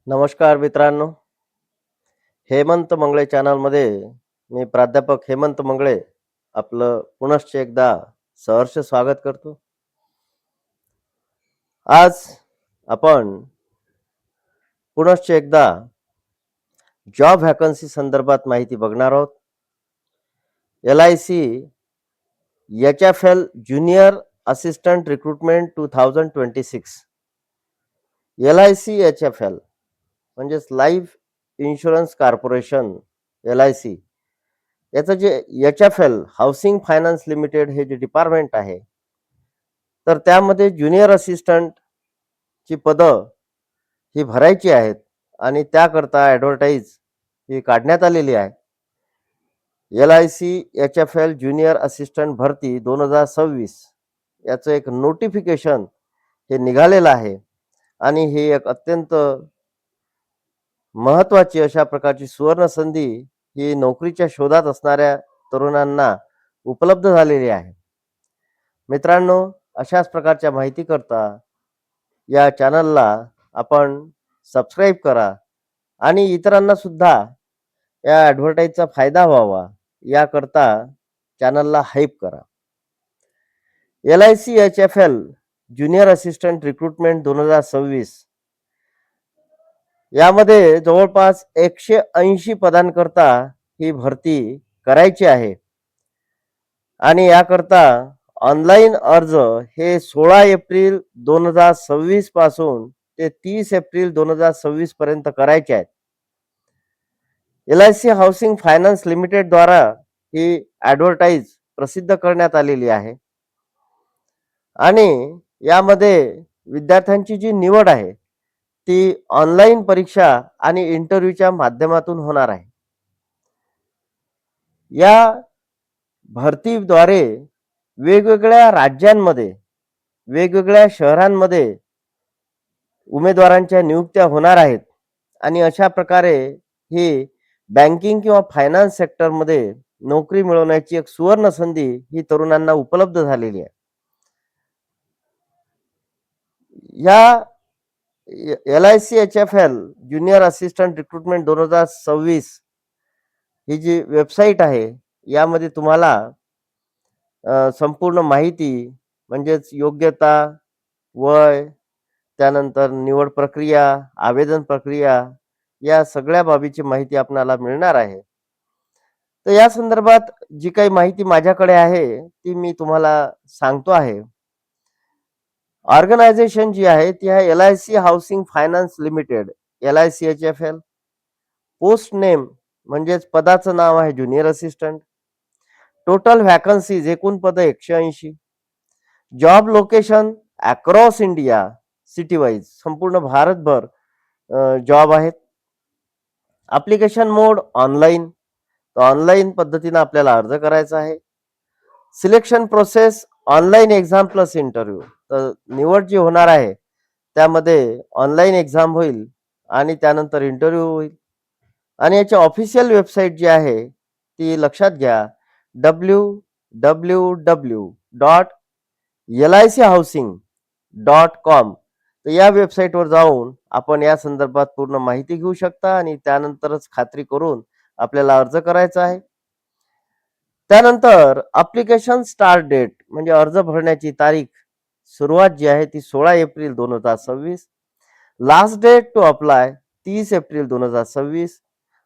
नमस्कार मित्रांनो. हेमंत मंगळे चॅनलमध्ये मी प्राध्यापक हेमंत मंगळे आपलं पुनश्च एकदा सहर्ष स्वागत करतो. आज आपण पुनश्च एकदा जॉब व्हॅकन्सी संदर्भात माहिती बघणार आहोत. LIC HFL junior assistant recruitment 2026. LIC HFL म्हणजेच लाईफ इन्शुरन्स कॉर्पोरेशन LIC याचं जे HFL हाऊसिंग फायनान्स लिमिटेड हे जे डिपार्टमेंट आहे, तर त्यामध्ये ज्युनियर असिस्टंट ची पदं ही भरायची आहेत आणि त्याकरता ॲडव्हर्टाईज ही काढण्यात आलेली आहे. LIC HFL ज्युनियर असिस्टंट भरती 2026 याचं एक नोटिफिकेशन हे निघालेलं आहे आणि ही एक अत्यंत महत्त्वाची अशा प्रकारची सुवर्ण संधी ही नोकरीच्या शोधात असणाऱ्या तरुणांना उपलब्ध झालेली आहे. मित्रांनो, अशाच प्रकारच्या माहिती करता या चॅनलला आपण सबस्क्राईब करा आणि इतरांना सुद्धा या ॲडव्हर्टाईजचा फायदा व्हावा याकरता चॅनलला हाईप करा. LIC HFL junior assistant recruitment 2026 यामध्ये जवळपास 180 पदांकरता ही भरती करायची आहे आणि याकरता ऑनलाईन अर्ज हे 16 एप्रिल 2026 पासून ते 30 एप्रिल 2026 पर्यंत करायचे आहेत. LIC हाऊसिंग फायनान्स लिमिटेड द्वारा ही ॲडव्हर्टाईज प्रसिद्ध करण्यात आलेली आहे आणि यामध्ये विद्यार्थ्यांची जी निवड आहे ती ऑनलाईन परीक्षा आणि इंटरव्ह्यूच्या माध्यमातून होणार आहे. या भरतीद्वारे वेगवेगळ्या राज्यांमध्ये, वेगवेगळ्या शहरांमध्ये उमेदवारांच्या नियुक्त्या होणार आहेत आणि अशा प्रकारे ही बँकिंग किंवा फायनान्स सेक्टरमध्ये नोकरी मिळवण्याची एक सुवर्ण संधी ही तरुणांना उपलब्ध झालेली आहे. या LIC HFL junior assistant recruitment 2026 ही जी वेबसाईट आहे, यामध्ये तुम्हाला संपूर्ण माहिती म्हणजेच योग्यता, वय, त्यानंतर निवड प्रक्रिया, आवेदन प्रक्रिया या सगळ्या बाबीची माहिती आपल्याला मिळणार आहे. तर या संदर्भात जी काही माहिती माझ्याकडे आहे ती मी तुम्हाला सांगतो आहे. ऑर्गनायझेशन जी आहे ती आहे LIC housing finance limited, LIC HFL. Post name म्हणजेच पदाचं नाव आहे ज्युनियर असिस्टंट. टोटल व्हॅकन्सीज एकूण पद 180. Job location across India, city wise संपूर्ण भारतभर जॉब आहेत. ॲप्लिकेशन मोड ऑनलाईन, तर ऑनलाईन पद्धतीने आपल्याला अर्ज करायचा आहे. Selection process online exam plus interview, तर निवड जी होणार आहे त्यामध्ये ऑनलाईन एक्झाम होईल आणि त्यानंतर इंटरव्ह्यू होईल. आणि याची ऑफिशियल वेबसाईट जी आहे ती लक्षात घ्या, www.lichousing.com. तर या वेबसाईटवर जाऊन आपण या संदर्भात पूर्ण माहिती घेऊ शकता आणि त्यानंतरच खात्री करून आपल्याला अर्ज करायचा आहे. त्यानंतर ॲप्लिकेशन स्टार्ट डेट म्हणजे अर्ज भरण्याची तारीख सुरुवात जी आहे ती 16 April 2026. Last date to apply 30 April 2026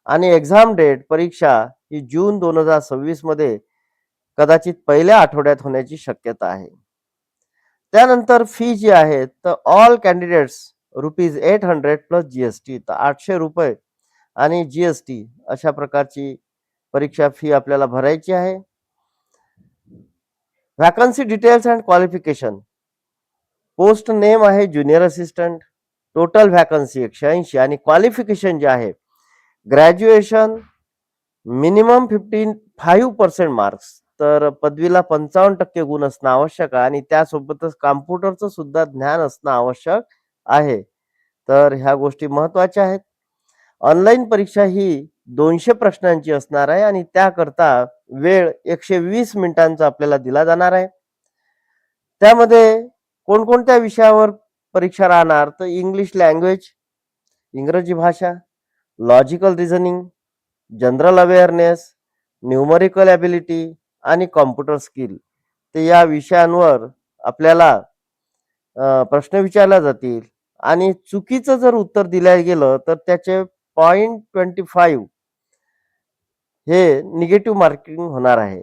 आणि एक्झाम डेट परीक्षा ही जून 2026 मध्ये कदाचित पहिल्या आठवड्यात होण्याची शक्यता आहे. त्यानंतर फी जी आहे तर ऑल कॅन्डिडेट्स ₹800 प्लस GST, तर 800 रुपये आणि GST अशा प्रकारची परीक्षा फी आपल्याला भरायची आहे. Vacancy details and qualification. Post name आहे ज्युनियर असिस्टंट. टोटल व्हॅकन्सी 180 आणि क्वालिफिकेशन जे आहे ग्रॅज्युएशन, मिनिमम 5% मार्क्स, तर पदवीला 55% गुण असणं आवश्यक आहे आणि त्यासोबतच कॉम्प्युटरचं सुद्धा ज्ञान असणं आवश्यक आहे. तर ह्या गोष्टी महत्त्वाच्या आहेत. ऑनलाईन परीक्षा ही 200 प्रश्नांची असणार आहे आणि त्याकरता वेळ 120 मिनिटांचा आपल्याला दिला जाणार आहे. त्यामध्ये कोणकोणत्या विषयावर परीक्षा राहणार, तर इंग्लिश लँग्वेज, इंग्रजी भाषा, logical reasoning, general awareness, numerical ability आणि कॉम्प्युटर स्किल. तर या विषयांवर आपल्याला प्रश्न विचारले जातील आणि चुकीचं जर उत्तर दिलं गेलं तर त्याचे 0.25 हे निगेटिव्ह मार्किंग होणार आहे.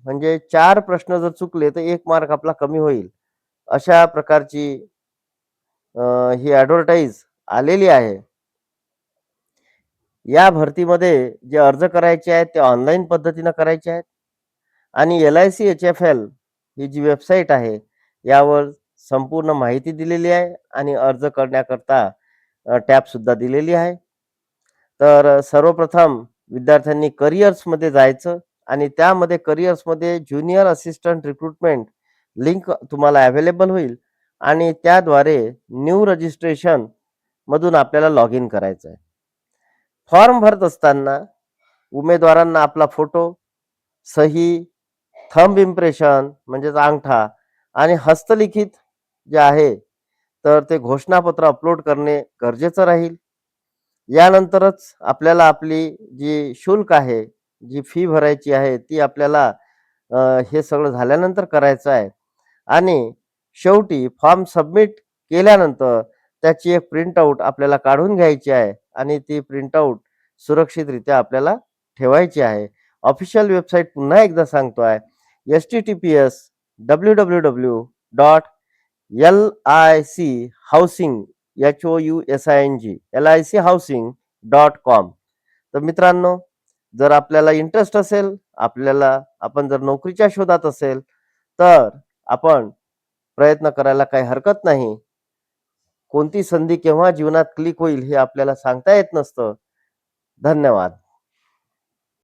म्हणजे 4 प्रश्न जर चुकले तर 1 मार्क आपला कमी होईल. अशा प्रकारची ही ॲडव्हर्टाइज आलेली आहे. या भरतीमध्ये जे अर्ज करायचे आहेत ते ऑनलाईन पद्धतीनं करायचे आहेत आणि LIC HFL ही जी वेबसाईट आहे यावर संपूर्ण माहिती दिलेली आहे आणि अर्ज करण्याकरता टॅबसुद्धा दिलेली आहे. तर सर्वप्रथम विद्यार्थ्यांनी करिअर्समध्ये जायचं आणि त्यामध्ये करिअर्समध्ये ज्युनियर असिस्टंट रिक्रुटमेंट लिंक तुम्हाला अवेलेबल होईल आणि त्याद्वारे न्यू रजिस्ट्रेशन मधून आपल्याला लॉग इन करायचं आहे. फॉर्म भरत असताना उमेदवारांना आपला फोटो, सही, थंब इम्प्रेशन म्हणजेच अंगठा आणि हस्तलिखित जे आहे तर ते घोषणापत्र अपलोड करणे गरजेचं राहील. यानंतरच आपल्याला आपली जी शुल्क आहे, जी फी भरायची आहे ती आपल्याला हे सगळं झाल्यानंतर करायचं आहे आणि शेवटी फॉर्म सबमिट केल्यानंतर त्याची एक प्रिंटआउट आपल्याला काढून घ्यायची आहे आणि ती प्रिंटआउट सुरक्षितरित्या आपल्याला ठेवायची आहे. ऑफिशियल वेबसाईट पुन्हा एकदा सांगतो आहे, https://lichousing तर मित्रांनो, जर आपल्याला इंटरेस्ट असेल, आपण जर नोकरीच्या शोधात असेल, तर आपण प्रयत्न करायला काही हरकत नाही. कोणती संधी केव्हा जीवनात क्लिक होईल हे आपल्याला सांगता येत नसतं. धन्यवाद.